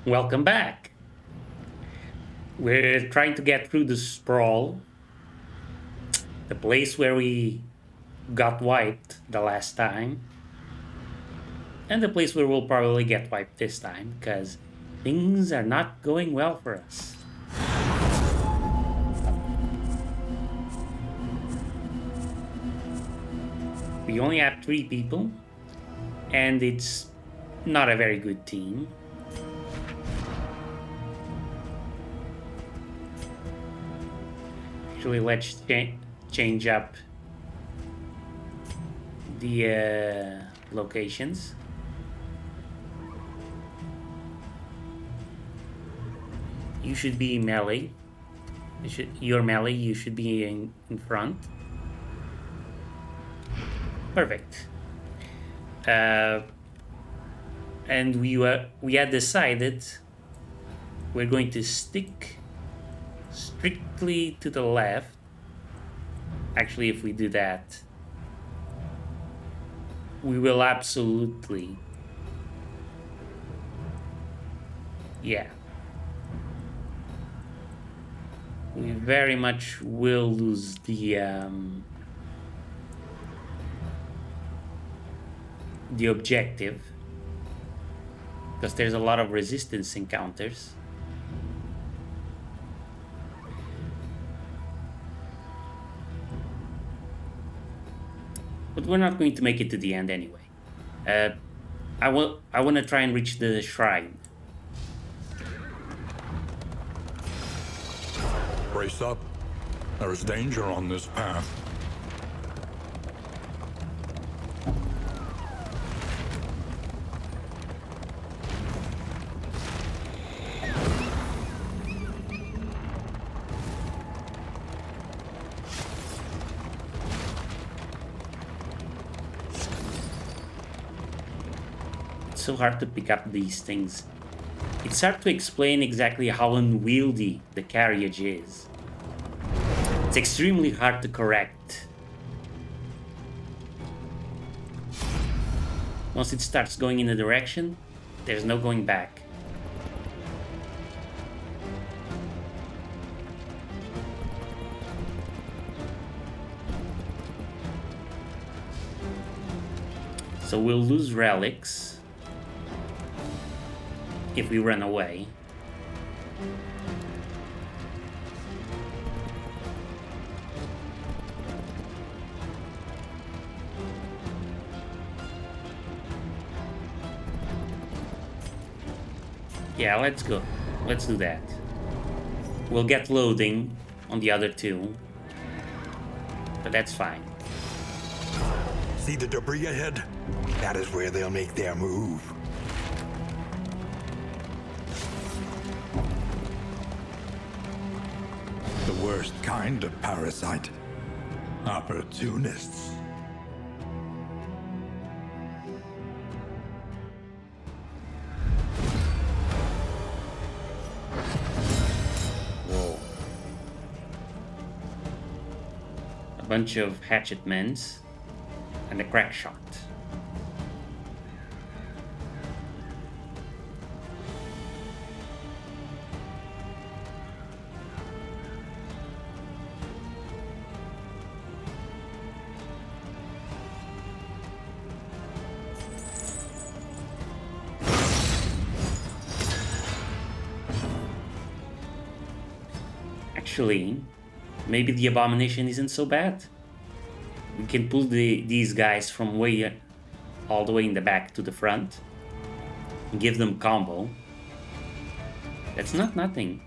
Welcome back. We're trying to get through the sprawl, the place where we got wiped the last time, and the place where we'll probably get wiped this time because things are not going well for us. We only have three people, and it's not a very good team. Actually, let's change up the locations. You should be melee. You're melee. You should be in front. Perfect. And we had decided we're going to stick strictly to the left. Actually, if we do that, we will absolutely, yeah, we very much will lose the objective because there's a lot of resistance encounters. But we're not going to make it to the end anyway. I want to try and reach the shrine. Brace up. There is danger on this path. It's so hard to pick up these things. It's hard to explain exactly how unwieldy the carriage is. It's extremely hard to correct. Once it starts going in a direction, there's no going back. So we'll lose relics if we run away. Yeah, let's go. Let's do that. We'll get loading on the other two, but that's fine. See the debris ahead? That is where they'll make their move. The worst kind of parasite. Opportunists. Whoa. A bunch of hatchet men's and a crack shot. Actually, maybe the abomination isn't so bad. We can pull these guys from way all the way in the back to the front and give them combo. That's not nothing.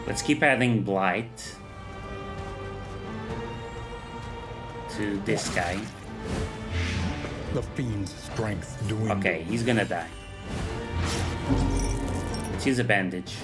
Let's keep adding Blight to this guy. The fiend's strength dwindles. Okay, he's gonna die. Let's use a bandage.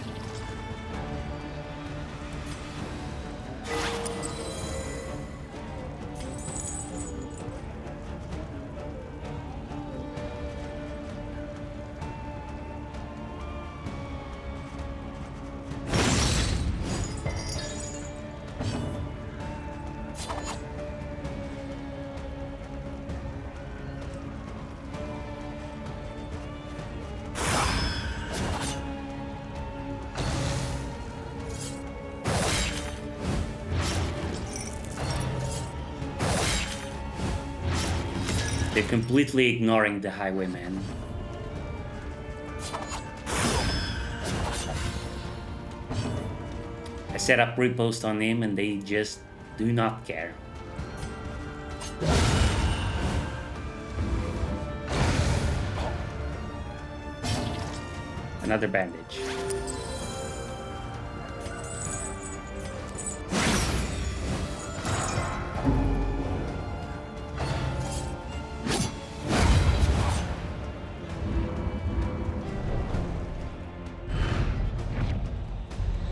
They're completely ignoring the highwayman. I set up repost on him and they just do not care. Another bandage.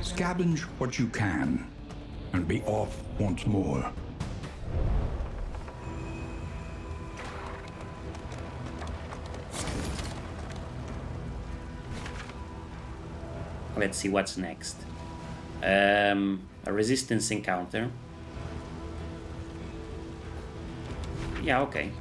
Scavenge what you can, and be off once more. Let's see what's next. A resistance encounter. Yeah, okay.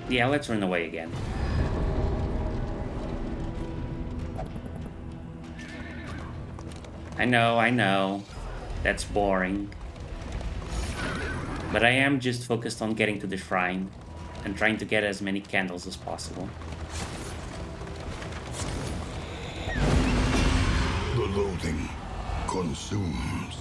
Yeah, let's run away again. I know. That's boring. But I am just focused on getting to the shrine and trying to get as many candles as possible. The loathing consumes.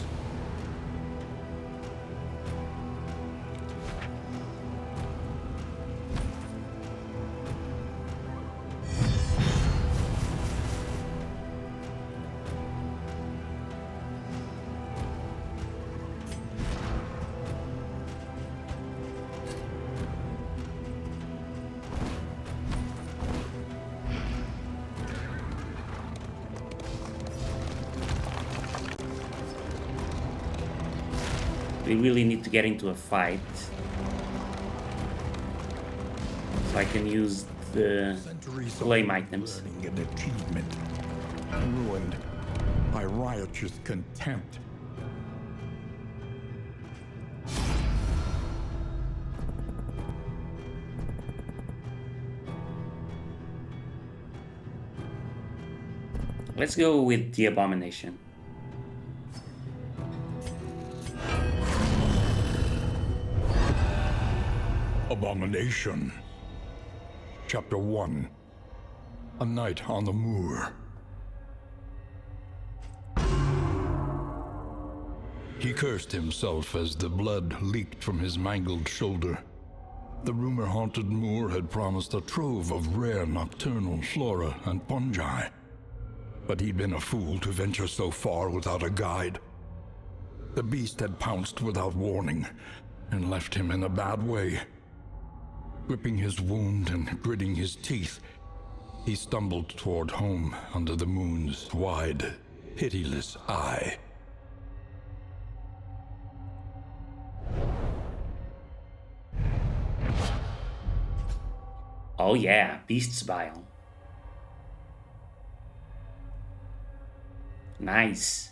We really need to get into a fight. So I can use the flame items. Learning and achievement, ruined by riotous contempt. Let's go with the abomination. Abomination. Chapter 1. A Night on the Moor. He cursed himself as the blood leaked from his mangled shoulder. The rumor-haunted moor had promised a trove of rare nocturnal flora and fungi. But he'd been a fool to venture so far without a guide. The beast had pounced without warning and left him in a bad way. Gripping his wound and gritting his teeth, he stumbled toward home under the moon's wide, pitiless eye. Oh yeah, Beast's Bile. Nice.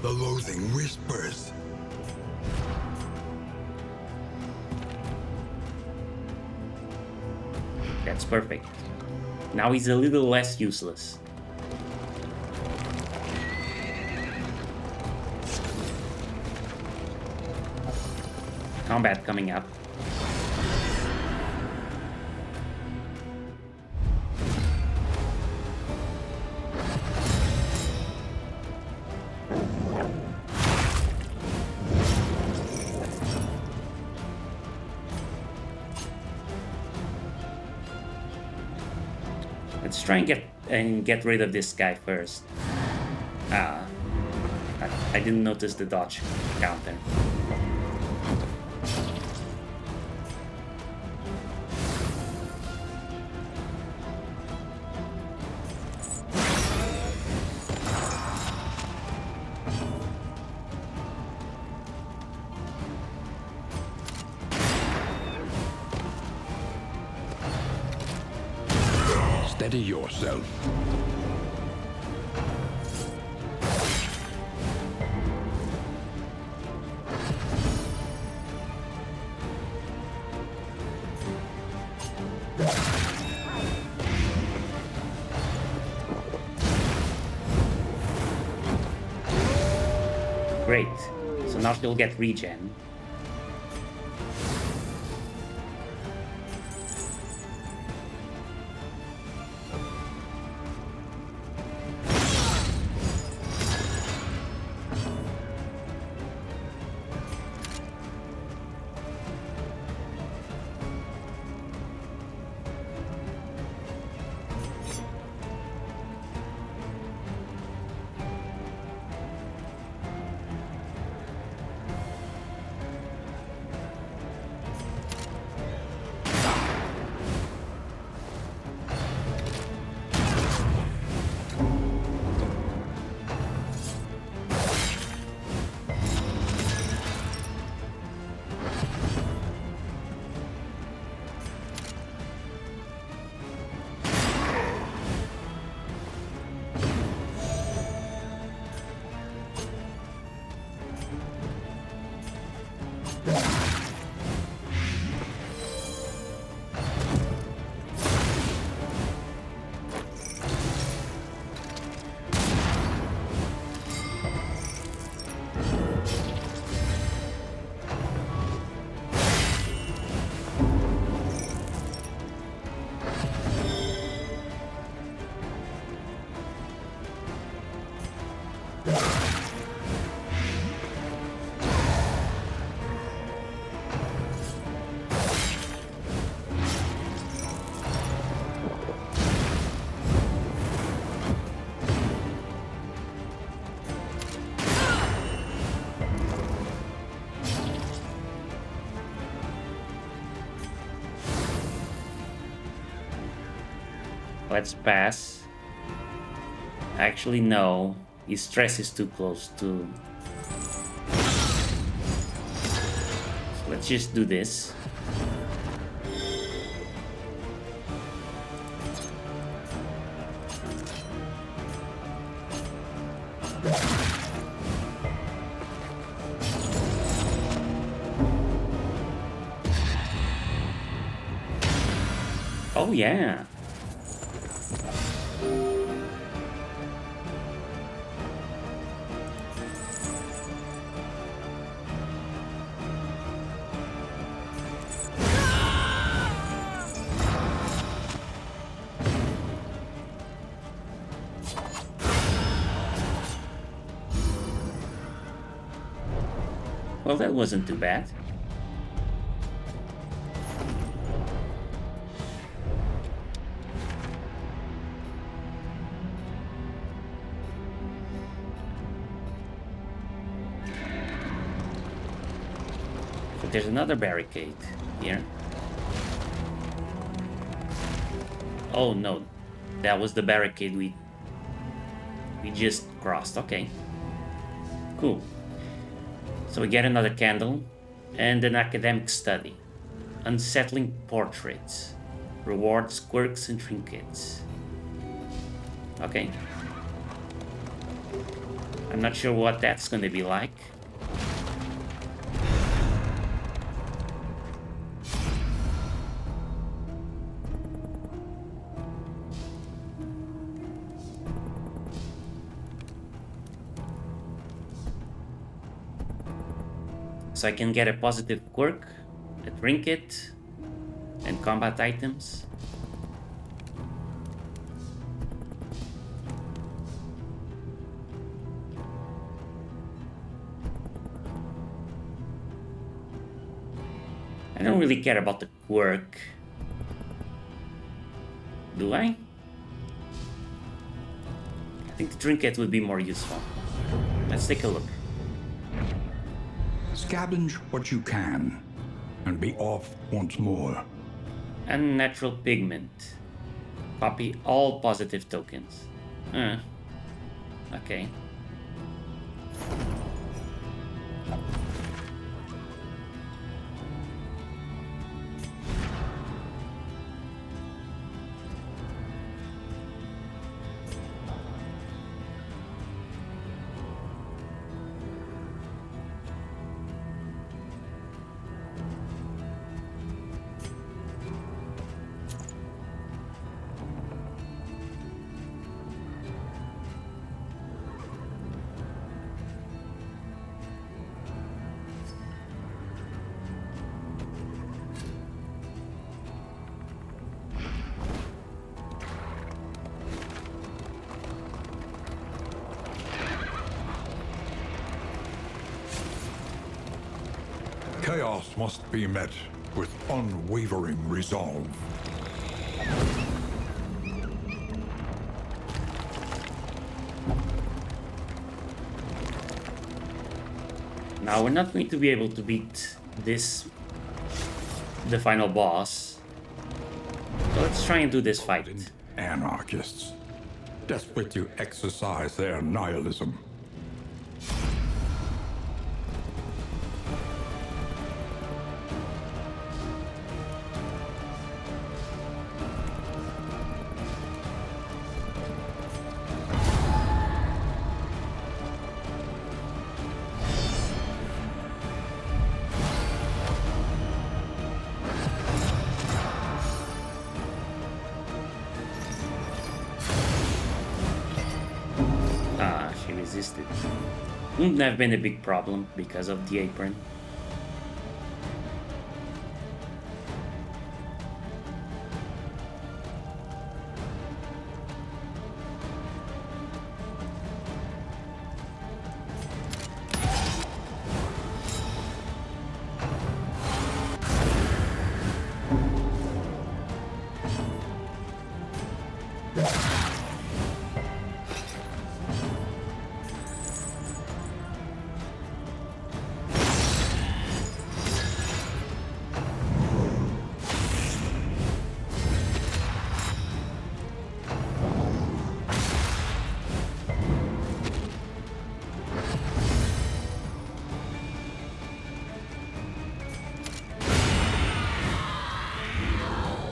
The loathing whispers. That's perfect. Now he's a little less useless. combat coming up. Let's try and get rid of this guy first. Ah, I didn't notice the dodge counter. Steady yourself. Great. So now she'll get regen. Let's pass. Actually, no. His stress is too close to... So let's just do this. Oh yeah. Well, that wasn't too bad. But there's another barricade here. Oh no, that was the barricade we just crossed. Okay, cool. So we get another candle and an academic study. Unsettling portraits. Rewards, quirks, and trinkets. Okay. I'm not sure what that's going to be like. So I can get a positive quirk, a trinket, and combat items. I don't really care about the quirk. Do I? I think the trinket would be more useful. Let's take a look. Scavenge what you can, and be off once more. Unnatural pigment. Copy all positive tokens. Okay. Chaos must be met with unwavering resolve. Now we're not going to be able to beat the final boss. So let's try and do this fight. Anarchists, desperate to exercise their nihilism. She resisted. Wouldn't have been a big problem because of the apron.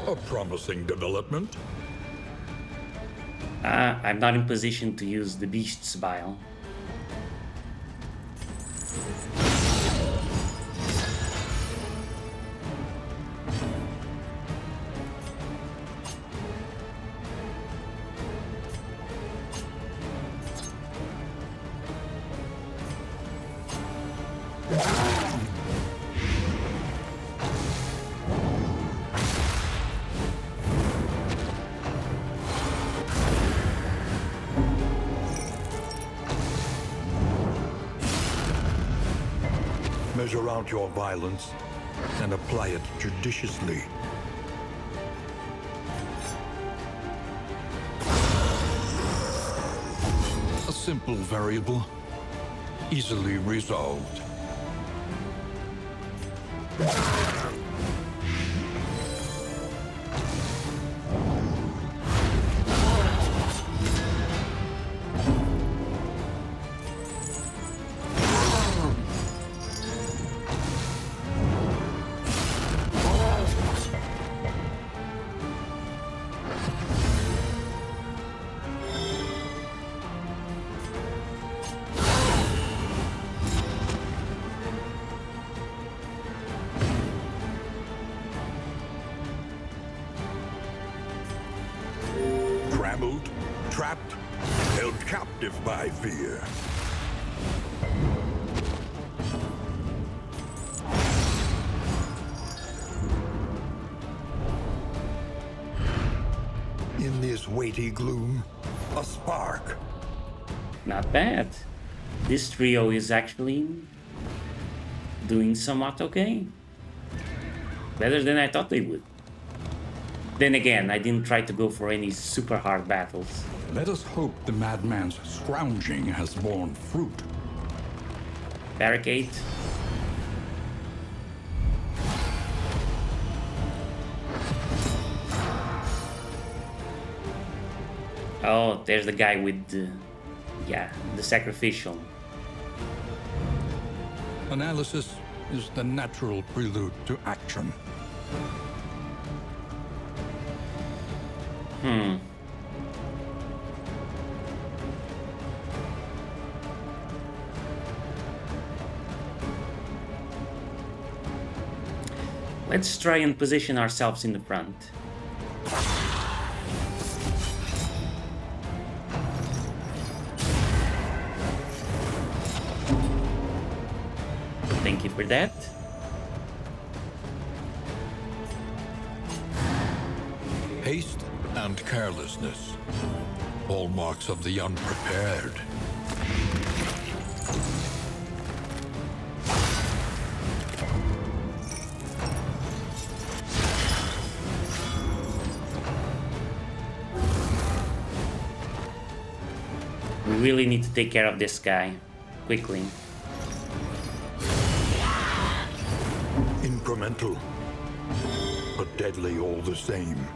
A promising development. I'm not in position to use the beast's bile. Measure out your violence and apply it judiciously. A simple variable, easily resolved. Trammeled, trapped, held captive by fear. weighty gloom. A spark. Not bad. This trio is actually doing somewhat okay. Better than I thought they would. Then again, I didn't try to go for any super hard battles. Let us hope the madman's scrounging has borne fruit. Barricade. Oh, there's the guy with the... yeah, the sacrificial. Analysis is the natural prelude to action. Let's try and position ourselves in the front. Thank you for that. Haste and carelessness, hallmarks of the unprepared. We really need to take care of this guy quickly. Incremental, but deadly all the same.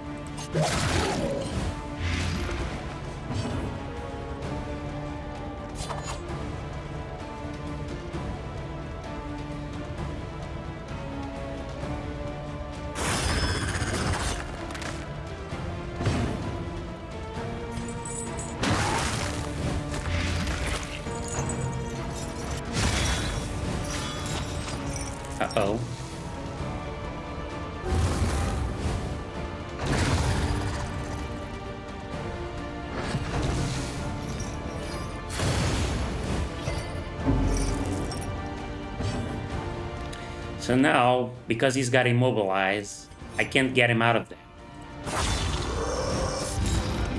Uh-oh. So now, because he's got immobilized, I can't get him out of there.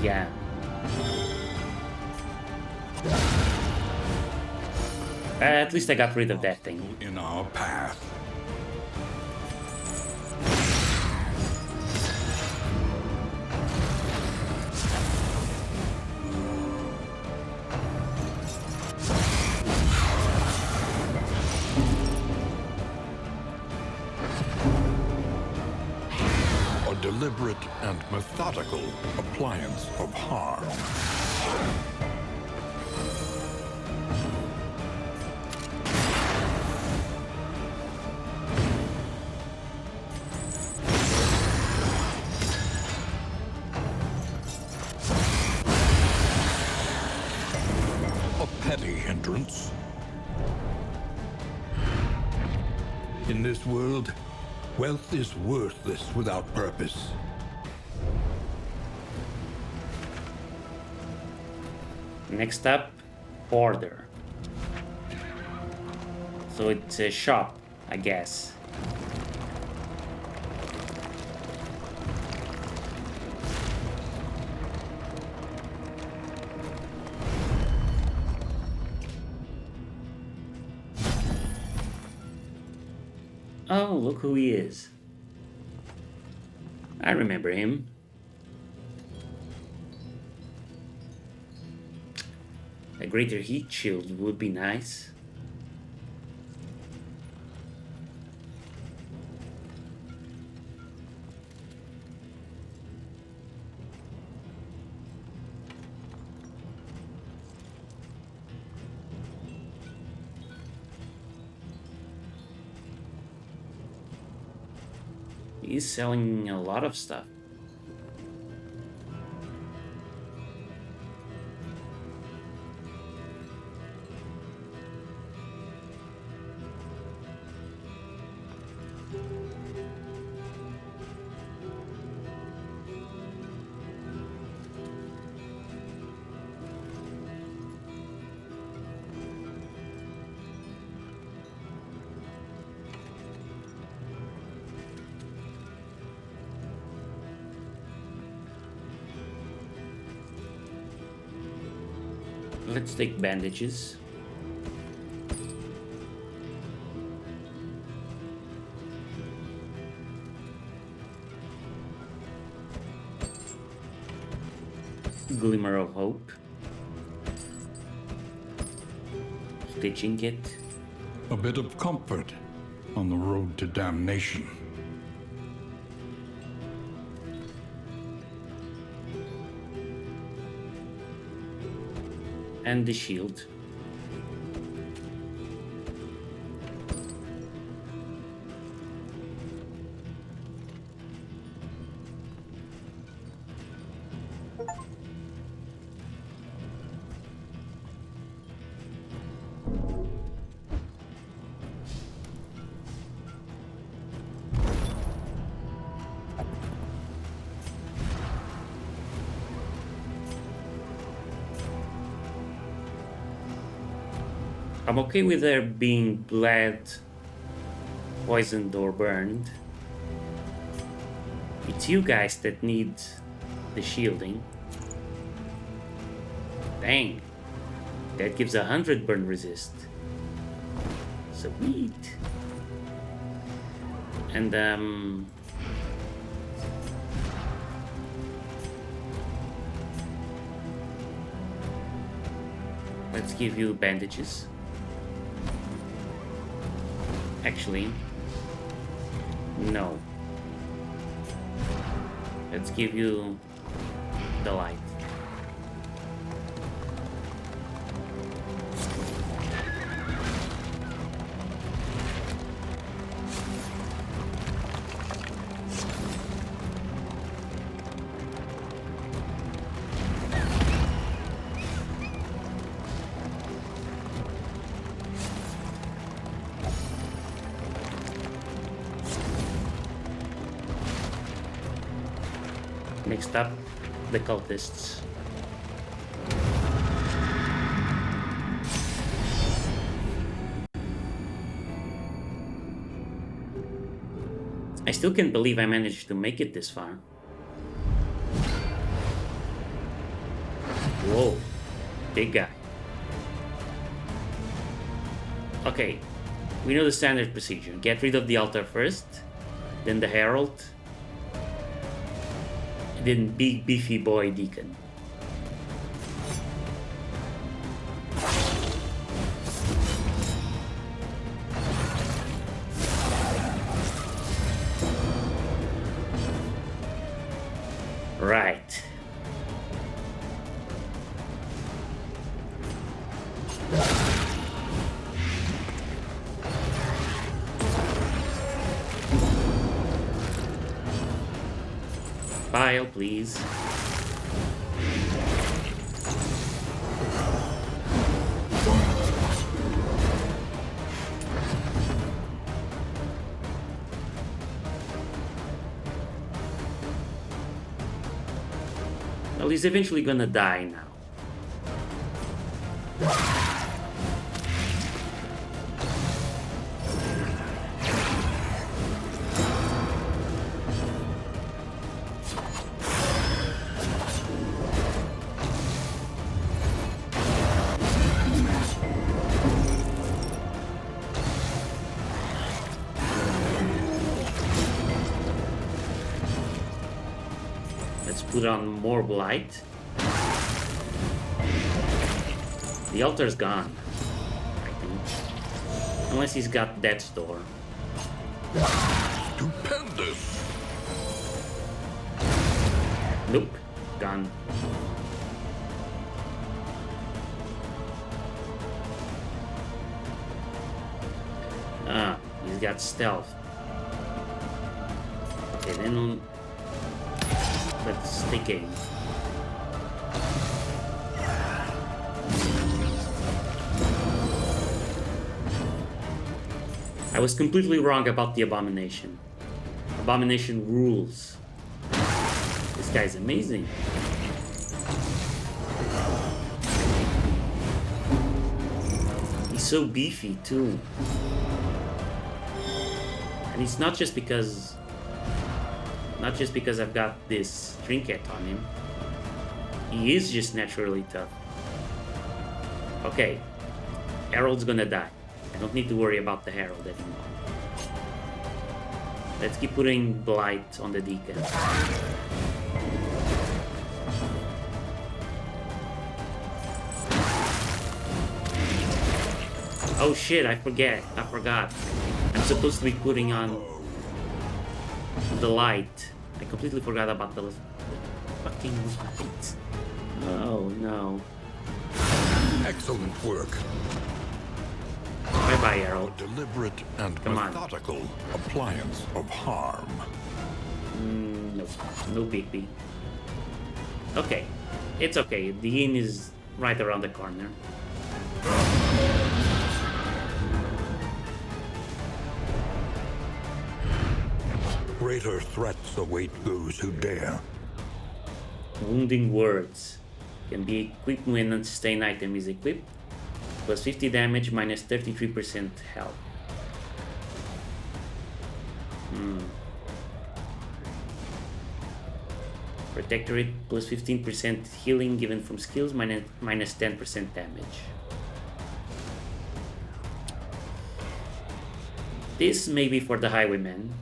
Yeah. At least I got rid of that thing. In our path. A deliberate and methodical appliance of harm. Petty hindrance. In this world, wealth is worthless without purpose. Next up, order. So it's a shop, I guess. Oh, look who he is. I remember him. A greater heat shield would be nice. He's selling a lot of stuff. Let's take bandages. Glimmer of hope. Stitching kit. A bit of comfort on the road to damnation. And the shield. I'm okay with there being bled, poisoned, or burned. It's you guys that need the shielding. Dang. That gives 100 burn resist. Sweet. And let's give you bandages. Actually, no. Let's give you the light. Next up, the cultists. I still can't believe I managed to make it this far. Whoa, big guy. Okay, we know the standard procedure. Get rid of the altar first, then the herald, then big beefy boy deacon. Right. File, please. Well, he's eventually gonna die now. Let's put on more blight. The altar's gone, I think. Unless he's got death's door. Stupendous! Nope, gone. Ah, he's got stealth. Okay, then let's take aim. I was completely wrong about the Abomination. Abomination rules. This guy's amazing. He's so beefy too. And it's not just because I've got this trinket on him. He is just naturally tough. Okay. Harold's gonna die. I don't need to worry about the Herald anymore. Let's keep putting Blight on the Deacon. Oh shit, I forgot. I'm supposed to be putting on the light. I completely forgot about the fucking light. Oh no. Excellent work. Bye-bye, Harold. A deliberate and Come on. methodical appliance of harm. Nope. No biggie. Okay. It's okay. The inn is right around the corner. Greater threats await those who dare. Wounding words can be equipped when a sustained item is equipped. Plus 50 damage, minus 33% health. Protectorate, plus 15% healing given from skills, minus 10% damage. This may be for the highwaymen.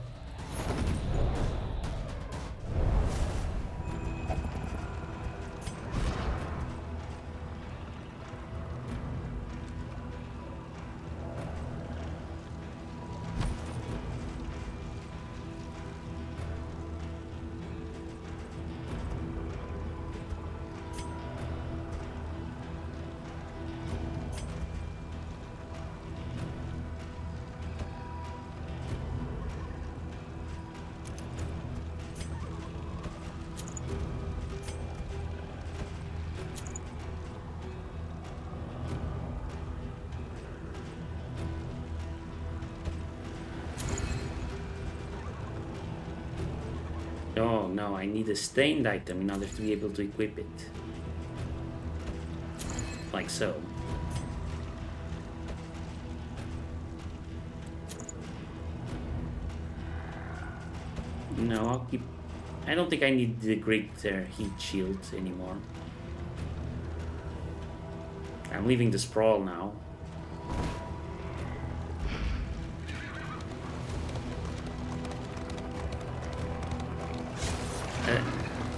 Oh no, I need a stained item in order to be able to equip it. Like so. No, I'll keep... I don't think I need the great heat shield anymore. I'm leaving the sprawl now.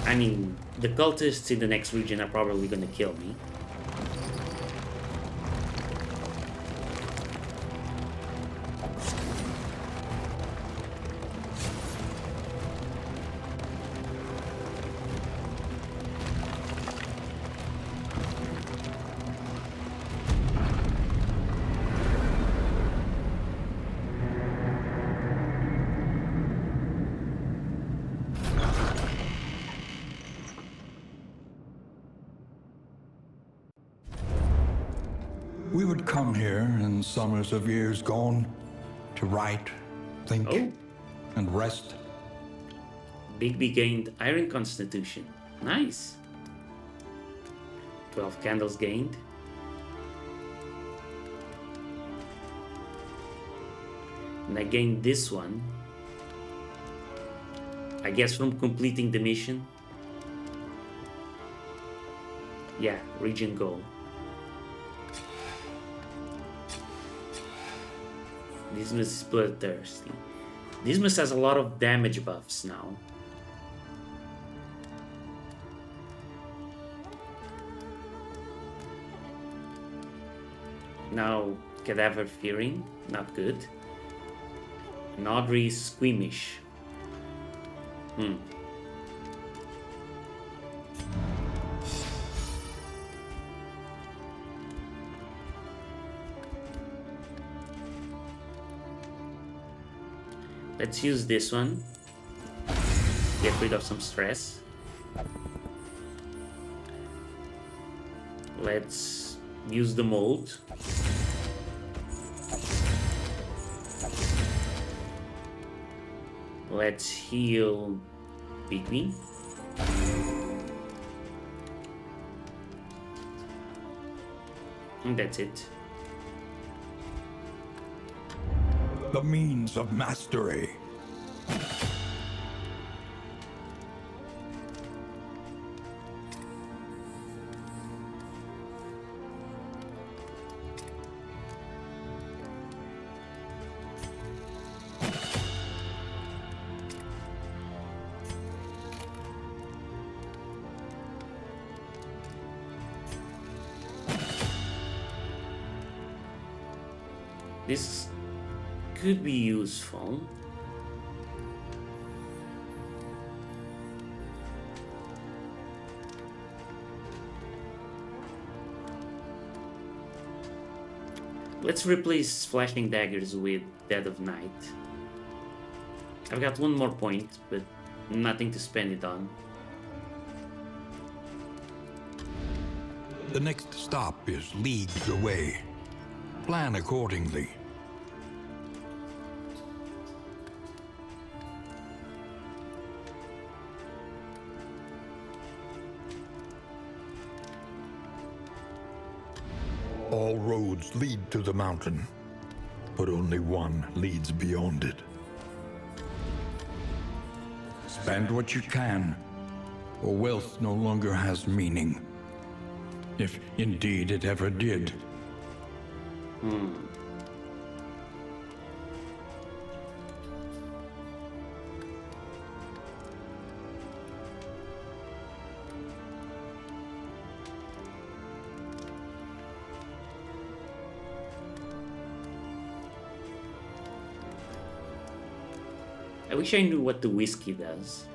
I mean, the cultists in the next region are probably gonna kill me. We would come here in summers of years gone to write, think, Oh, and rest. Bigby gained Iron Constitution. Nice. 12 candles gained. And I gained this one. I guess from completing the mission. Yeah, region goal. Dismas is bloodthirsty. Dismas has a lot of damage buffs now. Now, Cadaver Fearing, not good. And Audrey Squeamish. Let's use this one. Get rid of some stress. Let's use the mold. Let's heal Bigby. And that's it. The means of mastery. This could be useful. Let's replace flashing daggers with Dead of Night. I've got one more point, but nothing to spend it on. The next stop is leagues away. Plan accordingly. All roads lead to the mountain, but only one leads beyond it. Spend what you can, or wealth no longer has meaning. If indeed it ever did. I wish I knew what the whiskey does.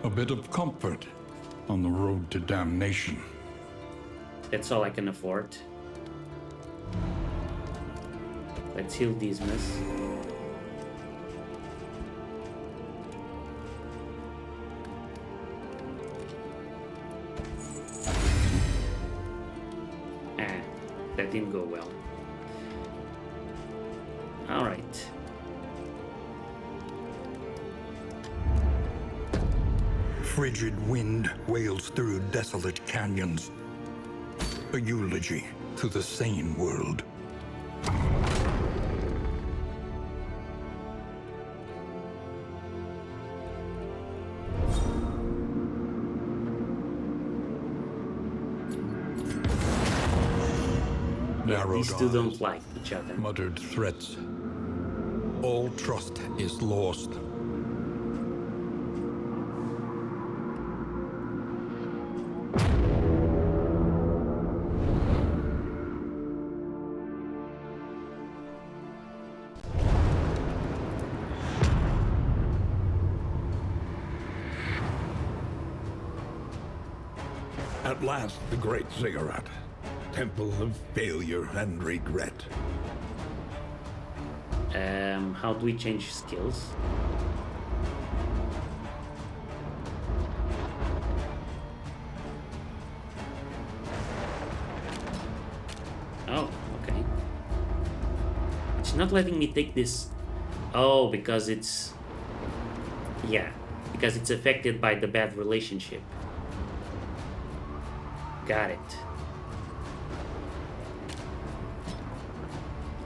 A bit of comfort on the road to damnation. That's all I can afford. Let's heal Dismas. That didn't go well. All right. Frigid wind wails through desolate canyons. A eulogy to the sane world. These two don't like each other. Muttered threats. All trust is lost. At last, the great ziggurat. Temple of failure and regret. How do we change skills? Oh, okay. It's not letting me take this. Oh, because it's... Yeah, because it's affected by the bad relationship. Got it.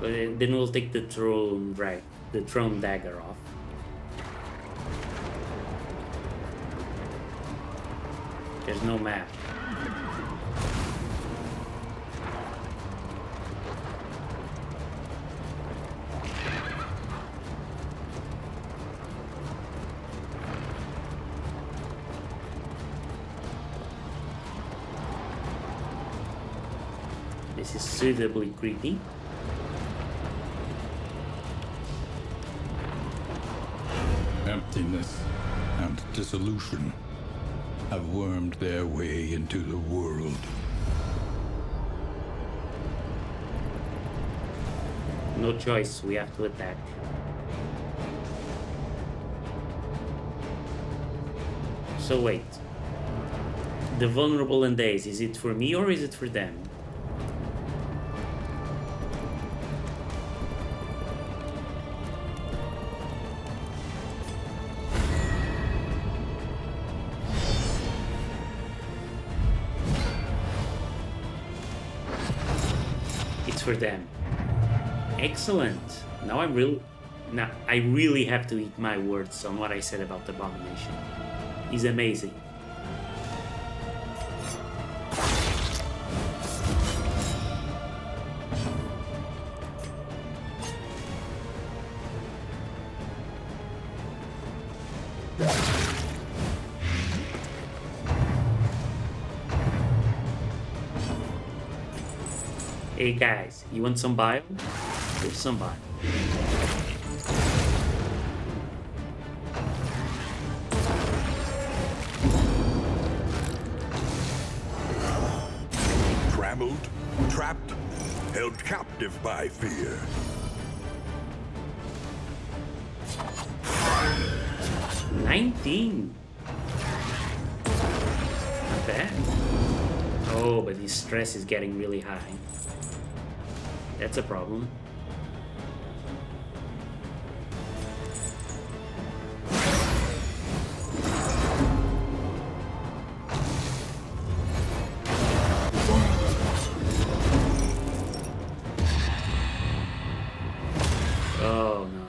Then we'll take the throne, right? The throne dagger off. There's no map. This is suitably creepy. Emptiness and dissolution have wormed their way into the world. No choice, we have to attack. So wait. The vulnerable and days, is it for me or is it for them? For them. Excellent. Now I'm real. Now I really have to eat my words on what I said about the Abomination. He's amazing. Hey guys, you want some bio? Here's some bio. Trammeled, trapped, held captive by fear. $19. Not bad. Oh, but his stress is getting really high. That's a problem. Oh no.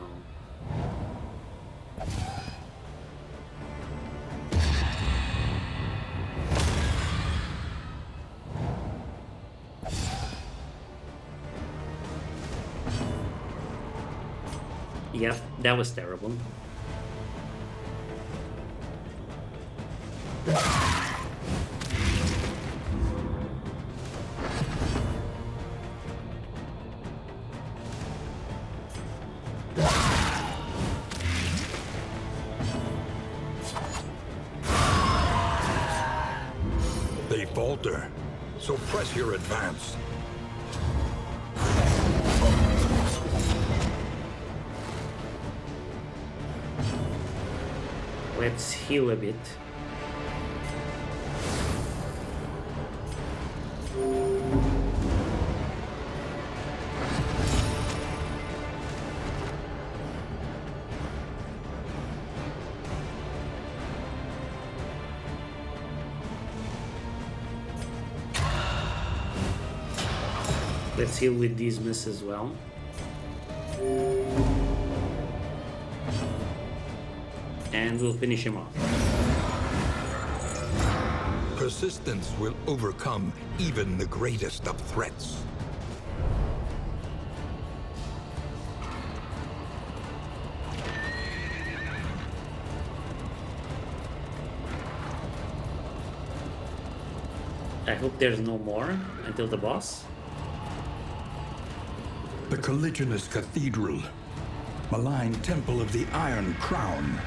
Yep, that was terrible. They falter, so press your advance. Let's heal a bit. Let's heal with these miss as well. And we'll finish him off. Persistence will overcome even the greatest of threats. I hope there's no more until the boss. The Colliginous Cathedral. Malign Temple of the Iron Crown.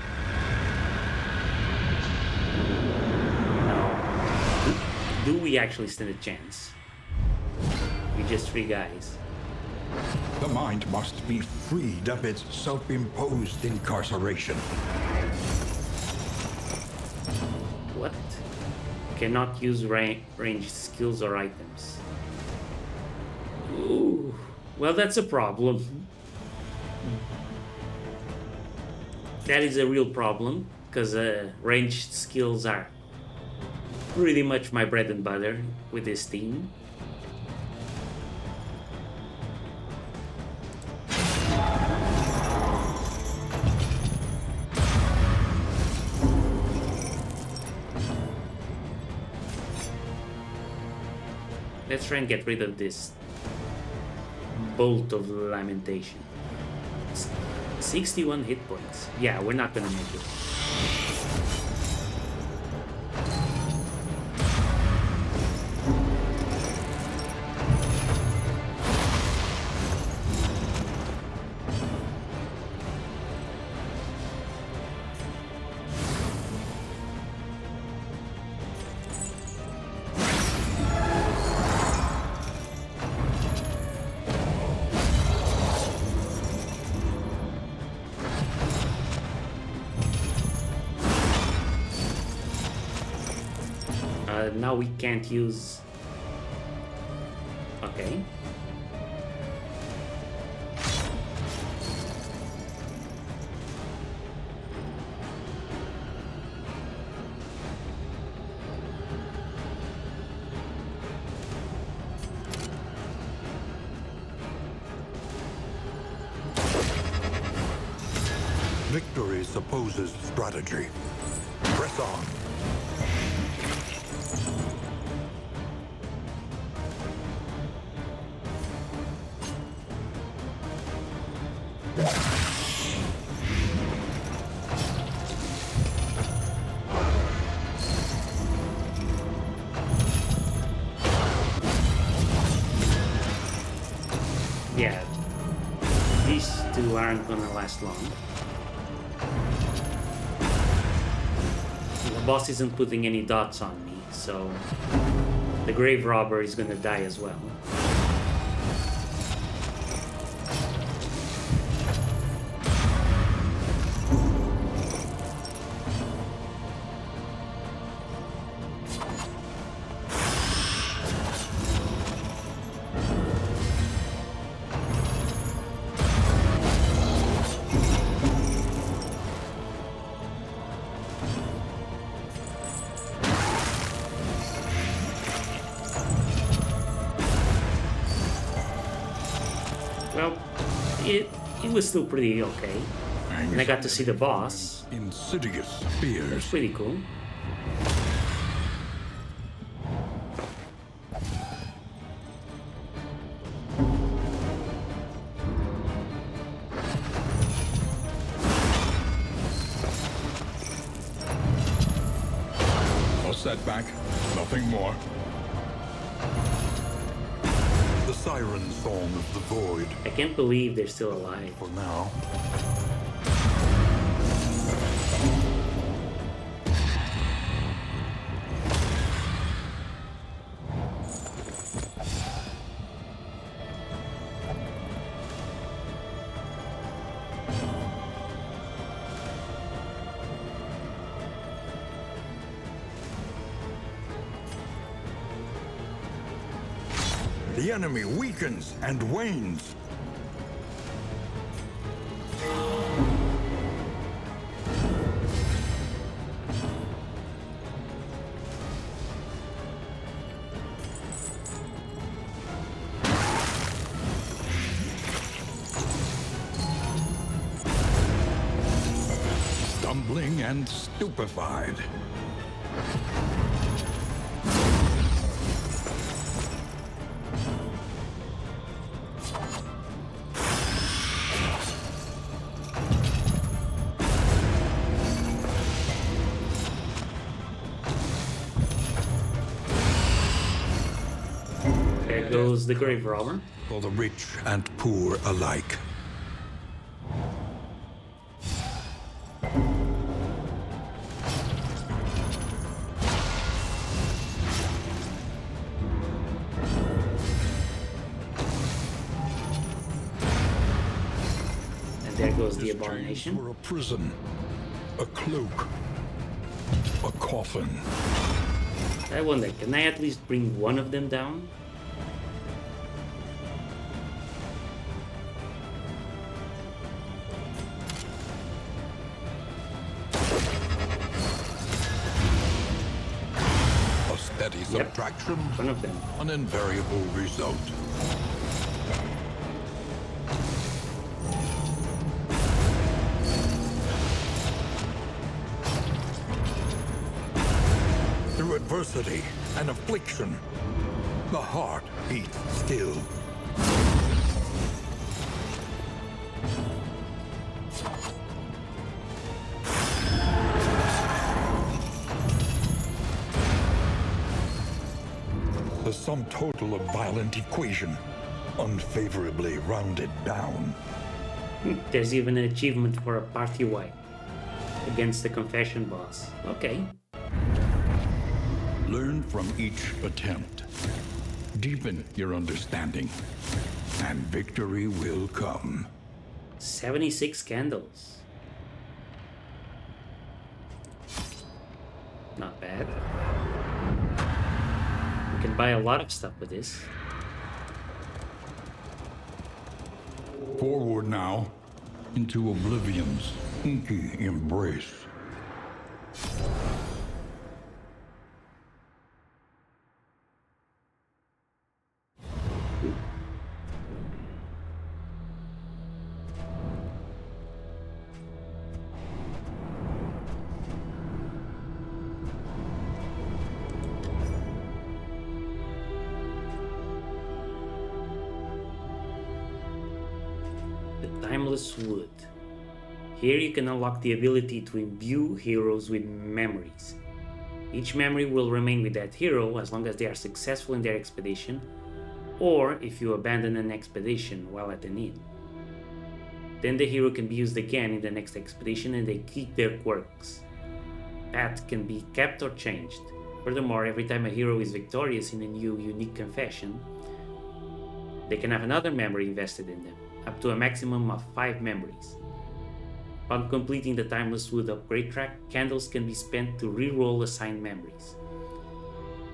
Do we actually stand a chance? We're just 3 guys. The mind must be freed of its self-imposed incarceration. What? Cannot use ranged skills or items. Ooh. Well, that's a problem. That is a real problem, because ranged skills are pretty much my bread and butter with this team. Let's try and get rid of this Bolt of Lamentation. 61 hit points. Yeah, we're not gonna make it. Now we can't use... Okay. Victory supposes strategy. Press on. Yeah, these two aren't gonna last long. The boss isn't putting any dots on me, so the grave robber is gonna die as well. Well, it was still pretty okay. And I got to see the boss. Insidious It's fears. pretty cool. A setback, nothing more. The siren song of the void. I can't believe they're still alive. For now. The enemy weakens and wanes. Stumbling and stupefied. There goes the grave robber. For the rich and poor alike. And there goes the His abomination. chains were a prison, a cloak, a coffin. I wonder, can I at least bring one of them down? A steady Yep. subtraction. One of them. An invariable result. Through adversity and affliction, the heart beats still. The sum total of violent equation, unfavorably rounded down. There's even an achievement for a party wipe against the confession boss. Okay. Learn from each attempt. Deepen your understanding, and victory will come. 76 candles. Not bad. We can buy a lot of stuff with this. Forward now, into oblivion's inky embrace. Timeless Wood. Here you can unlock the ability to imbue heroes with memories. Each memory will remain with that hero as long as they are successful in their expedition, or if you abandon an expedition while at an inn. Then the hero can be used again in the next expedition and they keep their quirks. That can be kept or changed. Furthermore, every time a hero is victorious in a new unique confession, they can have another memory invested in them, up to a maximum of 5 memories. Upon completing the Timeless Wood upgrade track, candles can be spent to re-roll assigned memories.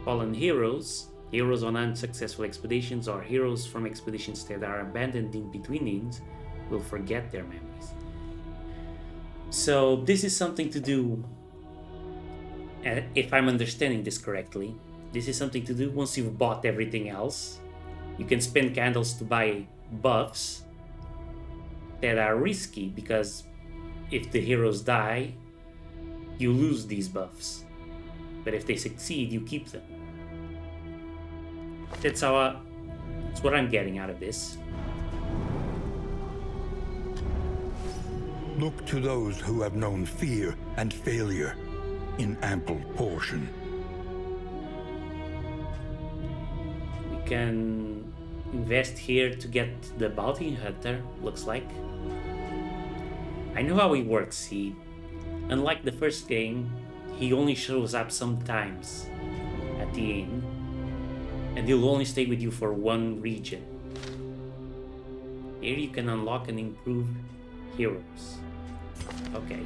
Fallen heroes, heroes on unsuccessful expeditions, or heroes from expeditions that are abandoned in between inns will forget their memories. So this is something to do, if I'm understanding this correctly, this is something to do once you've bought everything else. You can spend candles to buy buffs that are risky because if the heroes die, you lose these buffs. But if they succeed, you keep them. That's what I'm getting out of this. Look to those who have known fear and failure in ample portion. We can invest here to get the bounty hunter, looks like. I know how he works. Unlike the first game, he only shows up sometimes at the inn, and he'll only stay with you for one region. Here you can unlock and improve heroes. Okay.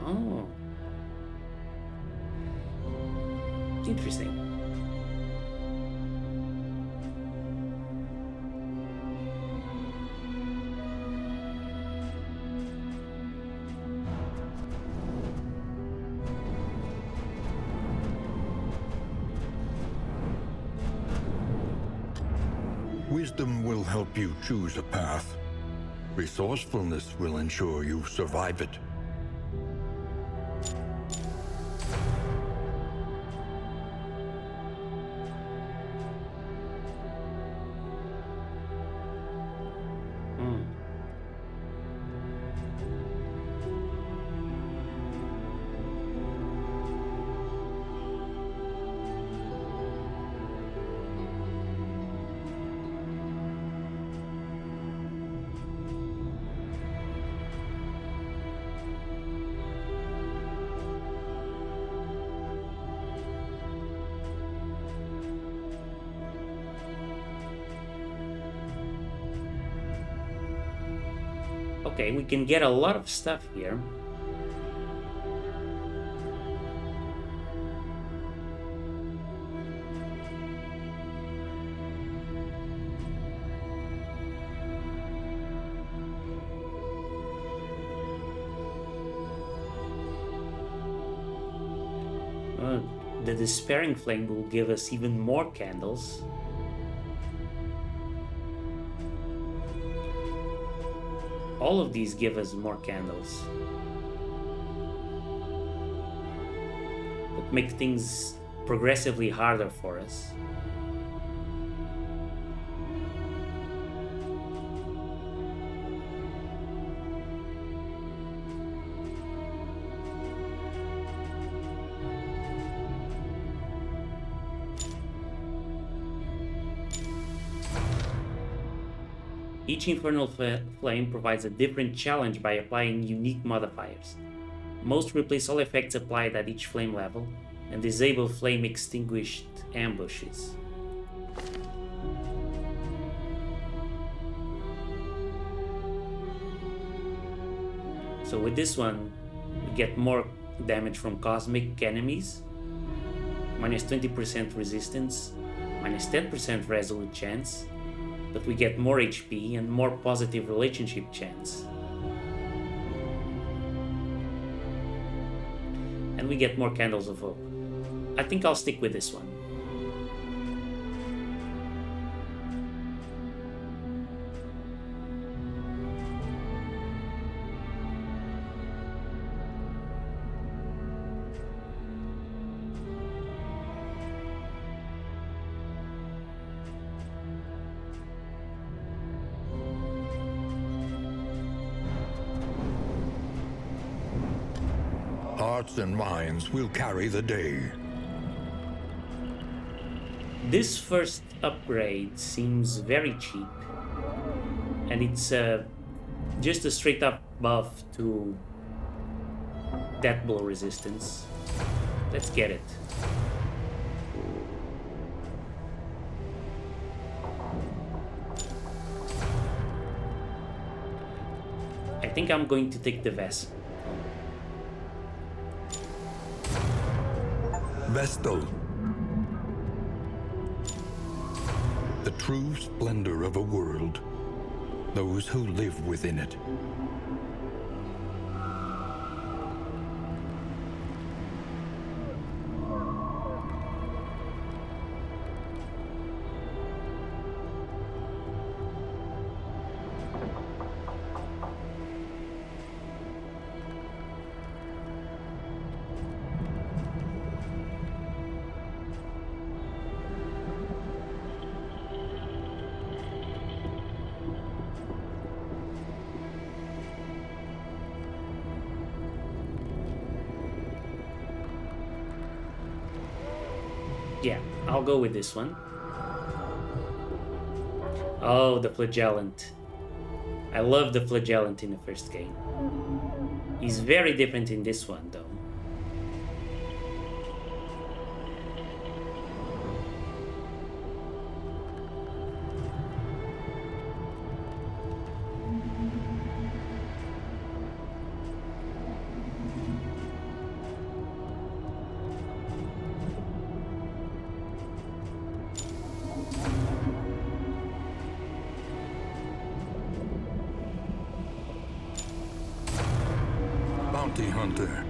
Oh. Interesting. Wisdom will help you choose a path. Resourcefulness will ensure you survive it. Okay, we can get a lot of stuff here. The Despairing Flame will give us even more candles. All of these give us more candles. But make things progressively harder for us. Each Infernal Flame provides a different challenge by applying unique modifiers. Most replace all effects applied at each flame level, and disable flame extinguished ambushes. So with this one, we get more damage from cosmic enemies, minus 20% resistance, minus 10% resolute chance, but we get more HP and more positive relationship chance. And we get more Candles of Hope. I think I'll stick with this one. hearts and minds will carry the day. This first upgrade seems very cheap, and it's just a straight up buff to death blow resistance. Let's get it. I think I'm going to take the vessel. Vestal. The true splendor of a world. Those who live within it. Yeah, I'll go with this one. Oh, the flagellant. I love the flagellant in the first game. He's very different in this one, though. Bounty Hunter.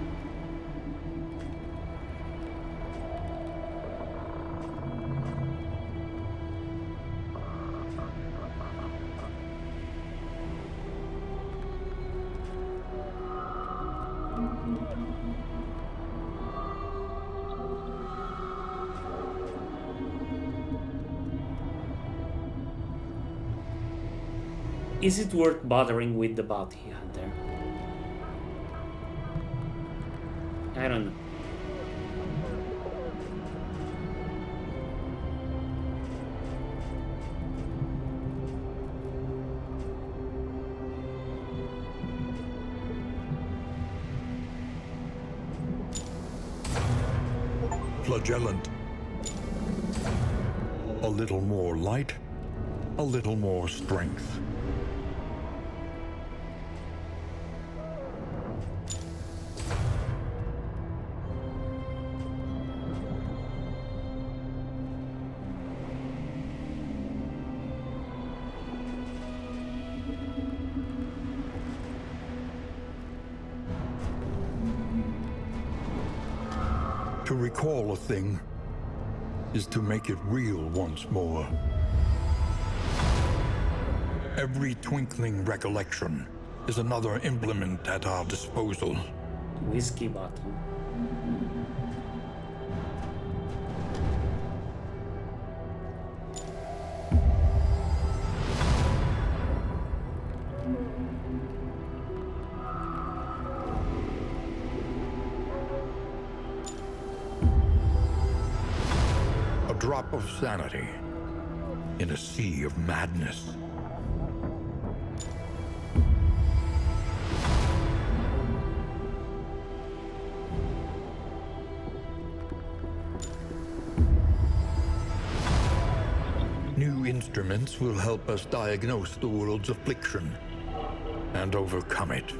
Is it worth bothering with the bounty hunter? I don't know. Flagellant. A little more light, a little more strength. To recall a thing is to make it real once more. Every twinkling recollection is another implement at our disposal. Whiskey bottle. A drop of sanity in a sea of madness. New instruments will help us diagnose the world's affliction and overcome it.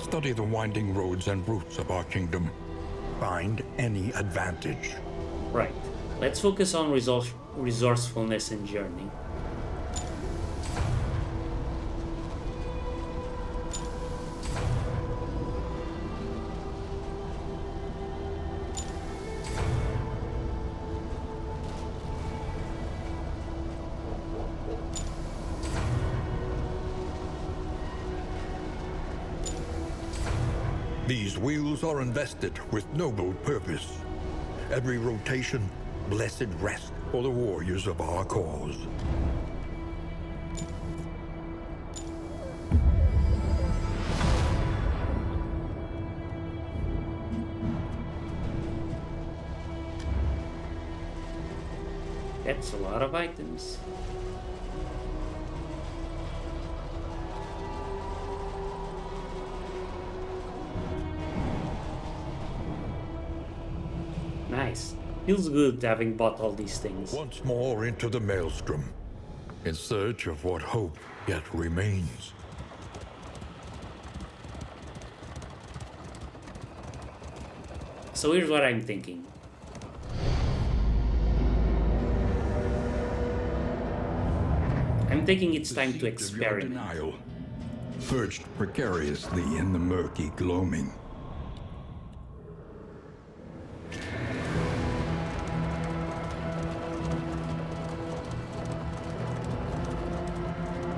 Study the winding roads and routes of our kingdom. Find any advantage. Right. Let's focus on resourcefulness and journey. These wheels are invested with noble purpose. Every rotation, blessed rest for the warriors of our cause. That's a lot of items. Nice. Feels good having bought all these things. Once more into the maelstrom, in search of what hope yet remains. So here's what I'm thinking. I'm thinking it's time to experiment. Denial, perched precariously in the murky gloaming.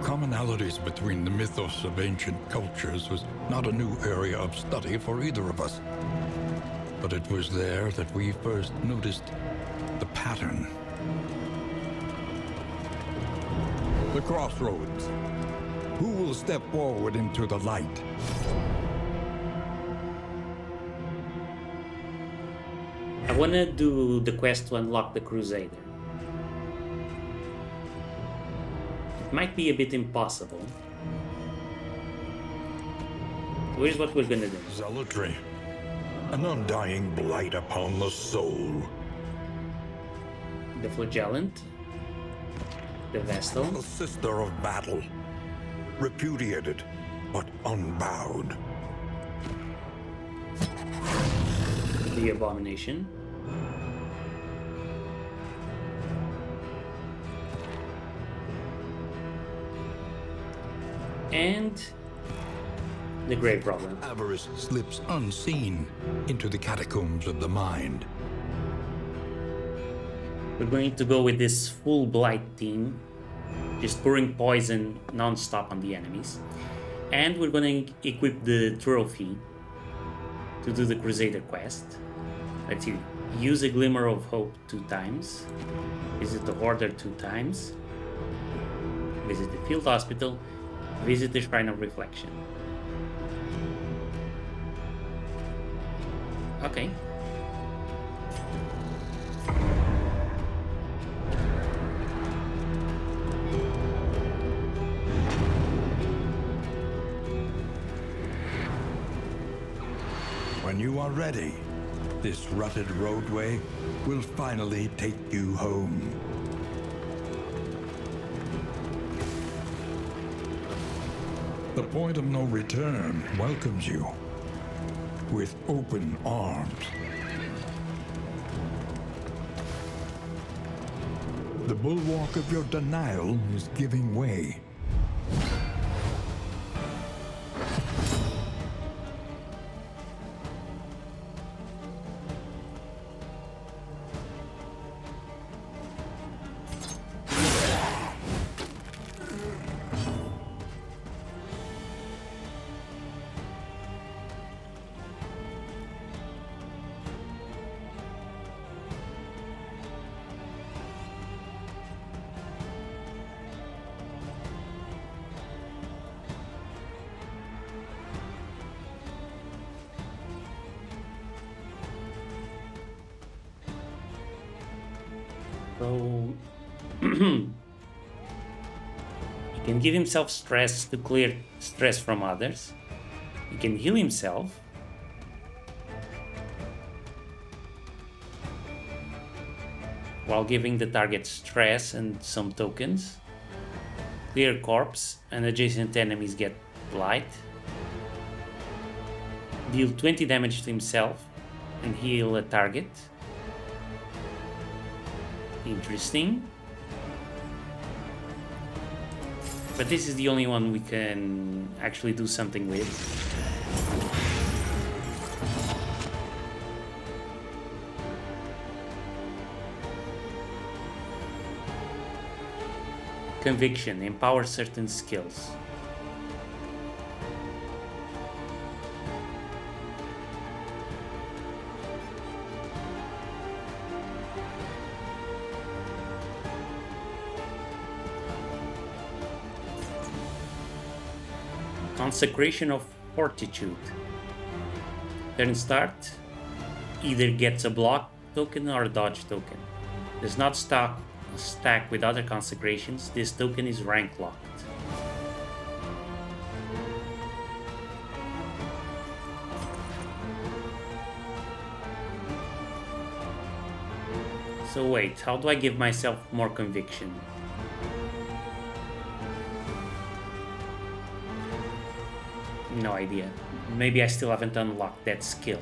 Commonalities between the mythos of ancient cultures was not a new area of study for either of us. But it was there that we first noticed the pattern. The crossroads. Who will step forward into the light? I wanna do the quest to unlock the Crusader. It might be a bit impossible. So here's what we're gonna do. Zealotry. An undying blight upon the soul. The Flagellant. The Vestal. The sister of battle. Repudiated, but unbowed. The Abomination. And the Grave Problem. Avarice slips unseen into the catacombs of the mind. We're going to go with this full blight team, just pouring poison non-stop on the enemies. And we're going to equip the trophy to do the Crusader quest. Let's see. Use a Glimmer of Hope 2 times. Visit the Hoarder 2 times. Visit the Field Hospital. Visit the Shrine of Reflection. Okay. When you are ready, this rutted roadway will finally take you home. The point of no return welcomes you with open arms. The bulwark of your denial is giving way. So he can give himself stress to clear stress from others. He can heal himself. While giving the target stress and some tokens. Clear corpse and adjacent enemies get blight. Deal 20 damage to himself and heal a target. Interesting. But this is the only one we can actually do something with. Conviction. Empower certain skills. Consecration of Fortitude. Turn start, either gets a block token or a dodge token. Does not stack with other consecrations. This token is rank locked. So wait, how do I give myself more conviction? No idea. Maybe I still haven't unlocked that skill.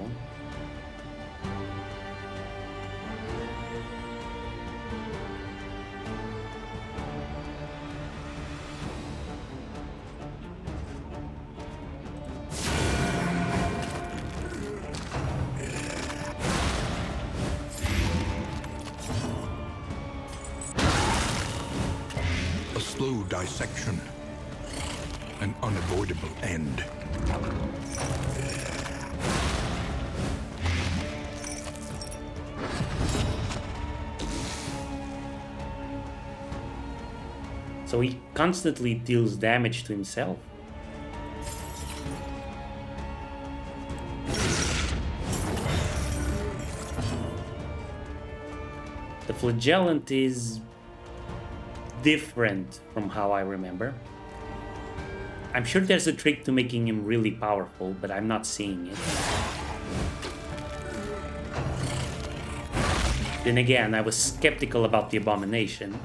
A slow dissection. An unavoidable end. So he constantly deals damage to himself. The flagellant is different from how I remember. I'm sure there's a trick to making him really powerful, but I'm not seeing it. Then again, I was skeptical about the abomination.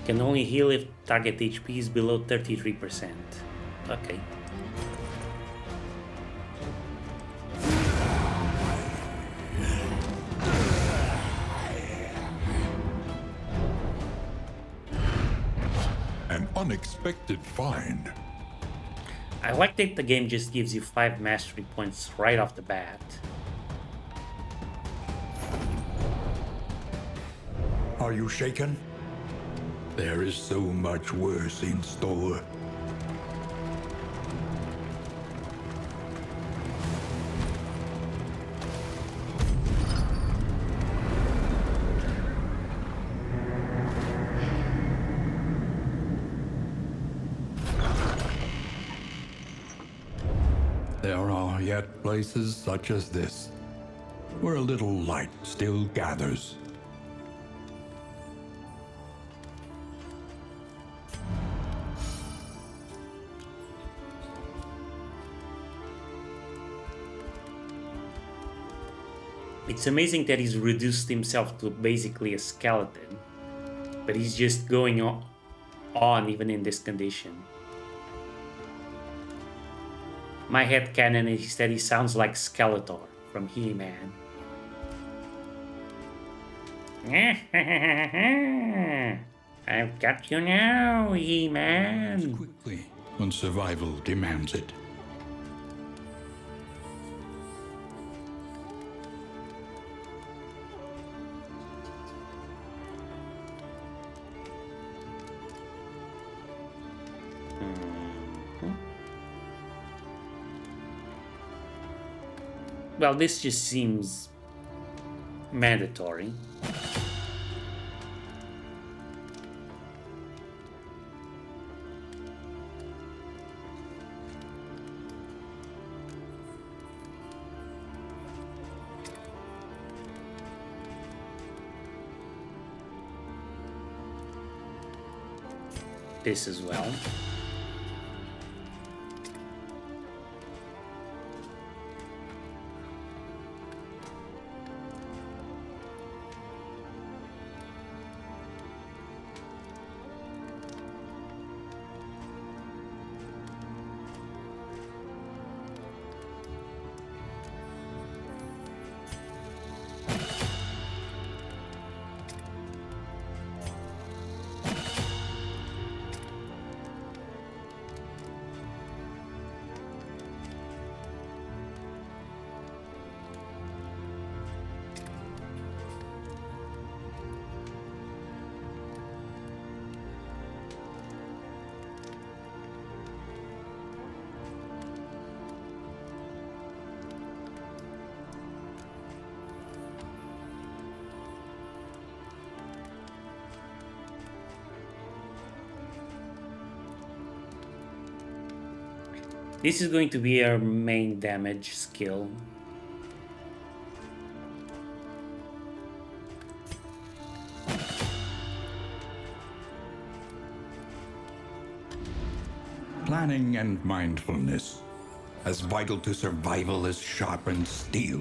Can only heal if target HP is below 33%. Okay. An unexpected find. I like that the game just gives you 5 mastery points right off the bat. Are you shaken? There is so much worse in store. There are yet places such as this, where a little light still gathers. It's amazing that he's reduced himself to basically a skeleton, but he's just going on even in this condition. My headcanon is that he sounds like Skeletor from He-Man. I've got you now, He-Man. Quickly, when survival demands it. Well, this just seems mandatory. This as well. This is going to be our main damage skill. Planning and mindfulness, as vital to survival as sharpened steel.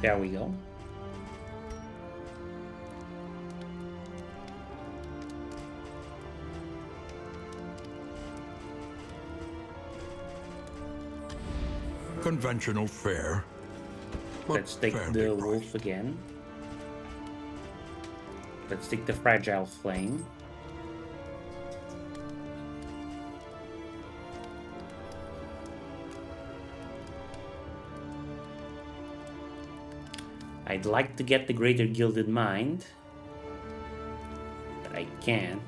There we go. Conventional fare. but Let's take fairly the priced. wolf again. Let's take the fragile flame. I'd like to get the Greater Gilded Mind, but I can't.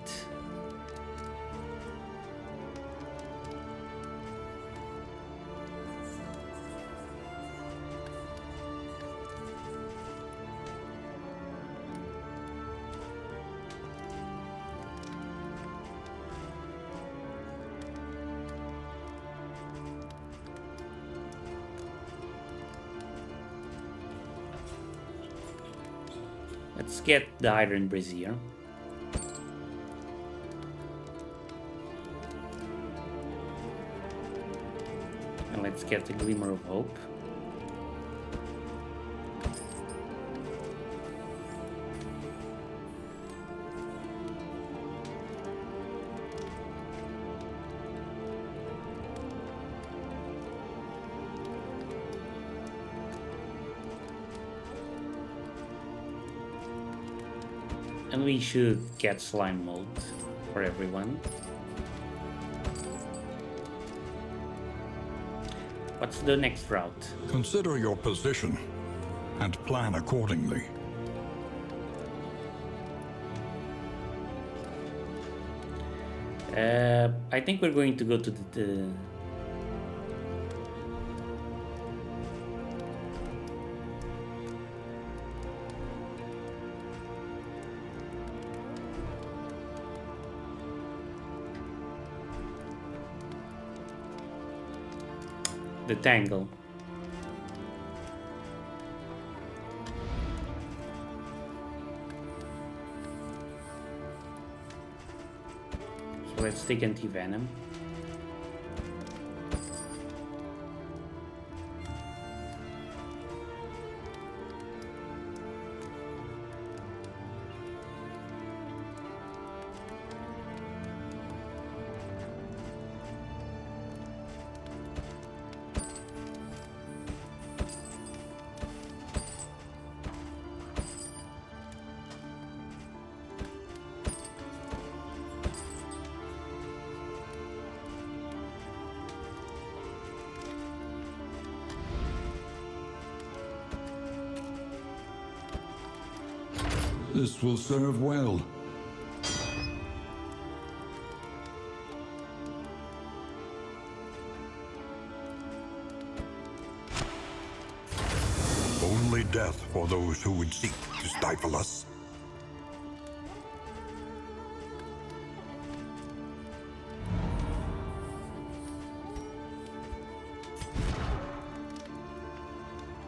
Let's get the Iron Brazier. And let's get the Glimmer of Hope. And we should get slime mold for everyone. What's the next route? Consider your position and plan accordingly. I think we're going to go to the tangle. So let's take anti-venom. This will serve well. Only death for those who would seek to stifle us.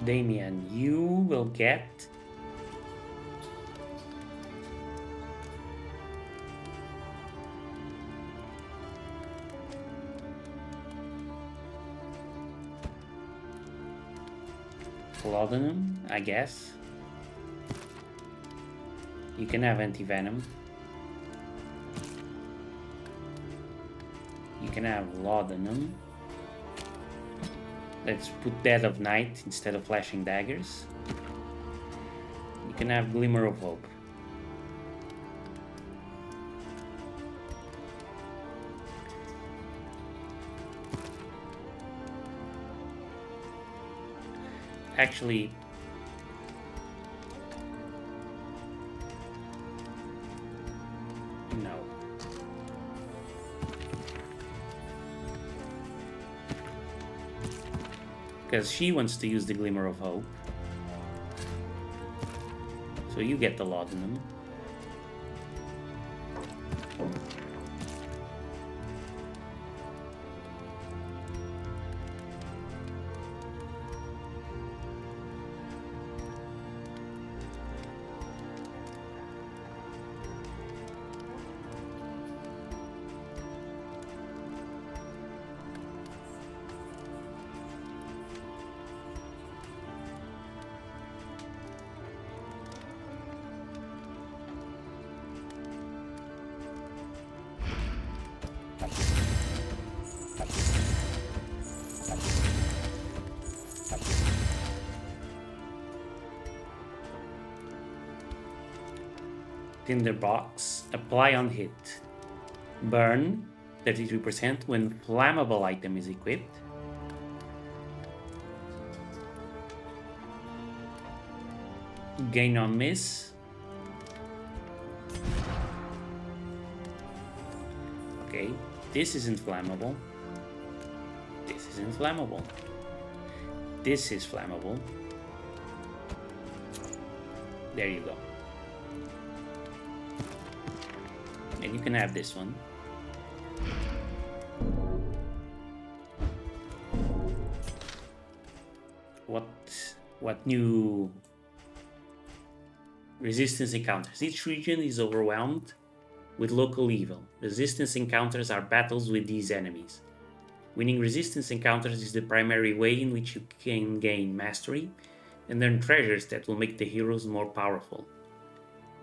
Damien, you will get laudanum, I guess. You can have anti-venom. You can have laudanum. Let's put Dead of Night instead of Flashing Daggers. You can have Glimmer of Hope. Actually, no. Because she wants to use the Glimmer of Hope. So you get the laudanum. Tinderbox, apply on hit. Burn 33% when flammable item is equipped. Gain on miss. Okay, this isn't flammable. This isn't flammable. This is flammable. There you go. And you can have this one. What new resistance encounters? Each region is overwhelmed with local evil. Resistance encounters are battles with these enemies. Winning resistance encounters is the primary way in which you can gain mastery and earn treasures that will make the heroes more powerful.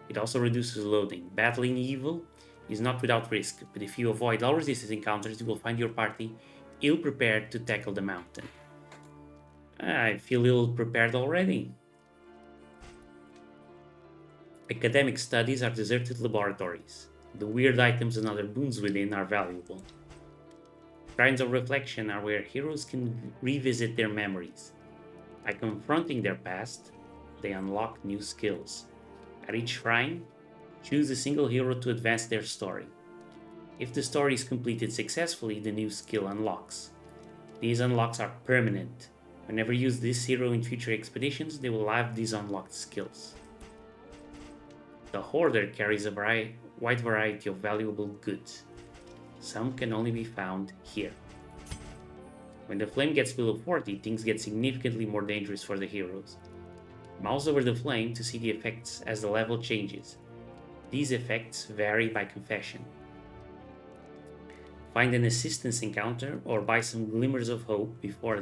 It also reduces loading. Battling evil is not without risk, but if you avoid all resistance encounters, you will find your party ill-prepared to tackle the mountain. I feel ill-prepared already. Academic studies are deserted laboratories. The weird items and other boons within are valuable. Shrines of reflection are where heroes can revisit their memories. By confronting their past, they unlock new skills. At each shrine, choose a single hero to advance their story. If the story is completed successfully, the new skill unlocks. These unlocks are permanent. Whenever you use this hero in future expeditions, they will have these unlocked skills. The Hoarder carries a wide variety of valuable goods. Some can only be found here. When the flame gets below 40, things get significantly more dangerous for the heroes. Mouse over the flame to see the effects as the level changes. These effects vary by confession. Find an assistance encounter or buy some glimmers of hope before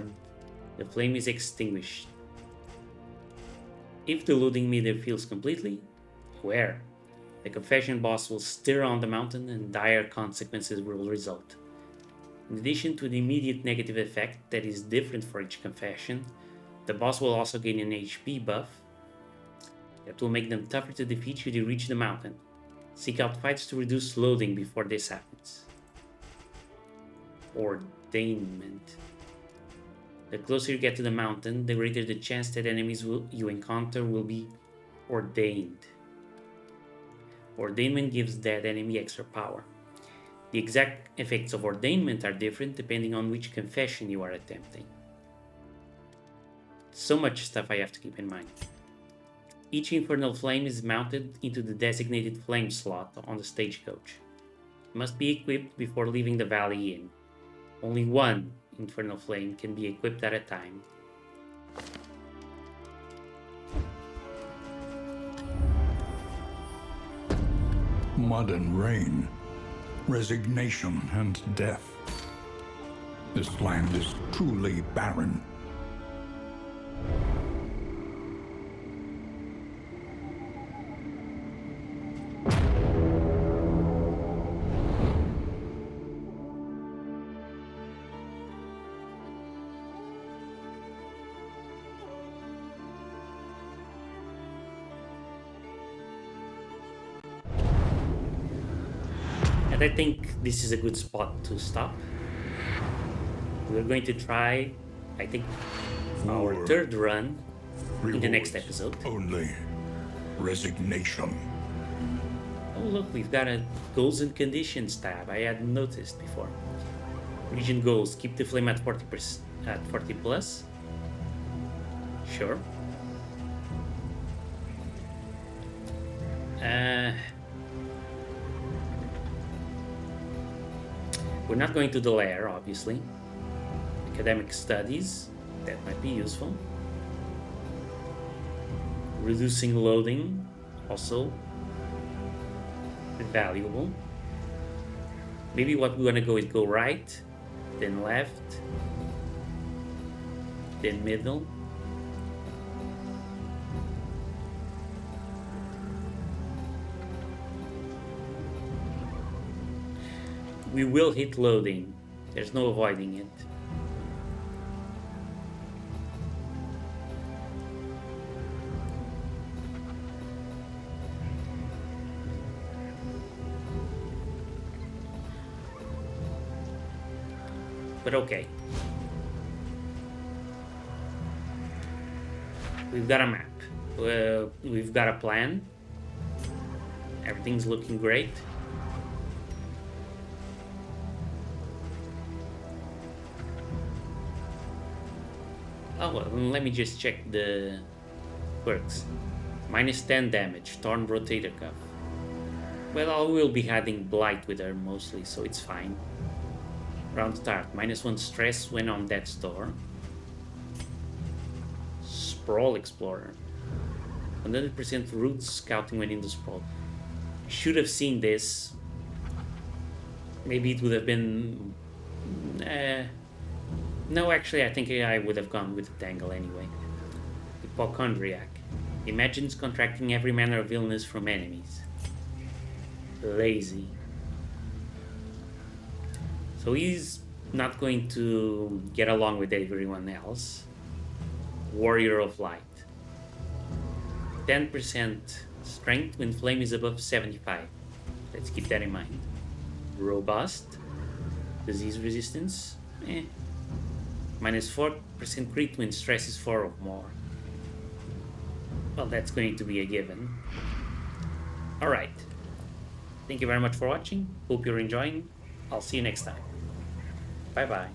the flame is extinguished. If the loading meter fills completely, beware. The confession boss will stir on the mountain and dire consequences will result. In addition to the immediate negative effect that is different for each confession, the boss will also gain an HP buff that will make them tougher to defeat should you reach the mountain. Seek out fights to reduce loading before this happens. Ordainment. The closer you get to the mountain, the greater the chance that enemies you encounter will be ordained. Ordainment gives that enemy extra power. The exact effects of ordainment are different depending on which confession you are attempting. So much stuff I have to keep in mind. Each infernal flame is mounted into the designated flame slot on the stagecoach. It must be equipped before leaving the Valley Inn. Only one infernal flame can be equipped at a time. Mud and rain, resignation and death. This land is truly barren. And I think this is a good spot to stop. We're going to try, I think, our third run in the next episode. Only resignation. Oh look, we've got a goals and conditions tab I hadn't noticed before. Region goals, keep the flame at 40%, at 40 plus. Sure. We're not going to the lair, obviously. Academic studies, that might be useful. Reducing loading, also valuable. Maybe what we want to go is go right, then left, then middle. We will hit loading. There's no avoiding it. But okay. We've got a map. We've got a plan. Everything's looking great. Oh, well, let me just check the perks. Minus 10 damage, Torn Rotator Cuff. Well, I will be adding Blight with her mostly, so it's fine. Round start, minus 1 stress when on death's door. Sprawl Explorer. 100% route scouting when in the sprawl. Should have seen this. Maybe it would have been... no, actually, I think I would have gone with the Tangle anyway. Hypochondriac. Imagines contracting every manner of illness from enemies. Lazy. So he's not going to get along with everyone else. Warrior of Light. 10% strength when flame is above 75. Let's keep that in mind. Robust. Disease resistance. Minus 4% crit when stress is 4 or more. Well, that's going to be a given. Alright. Thank you very much for watching. Hope you're enjoying. I'll see you next time. Bye bye.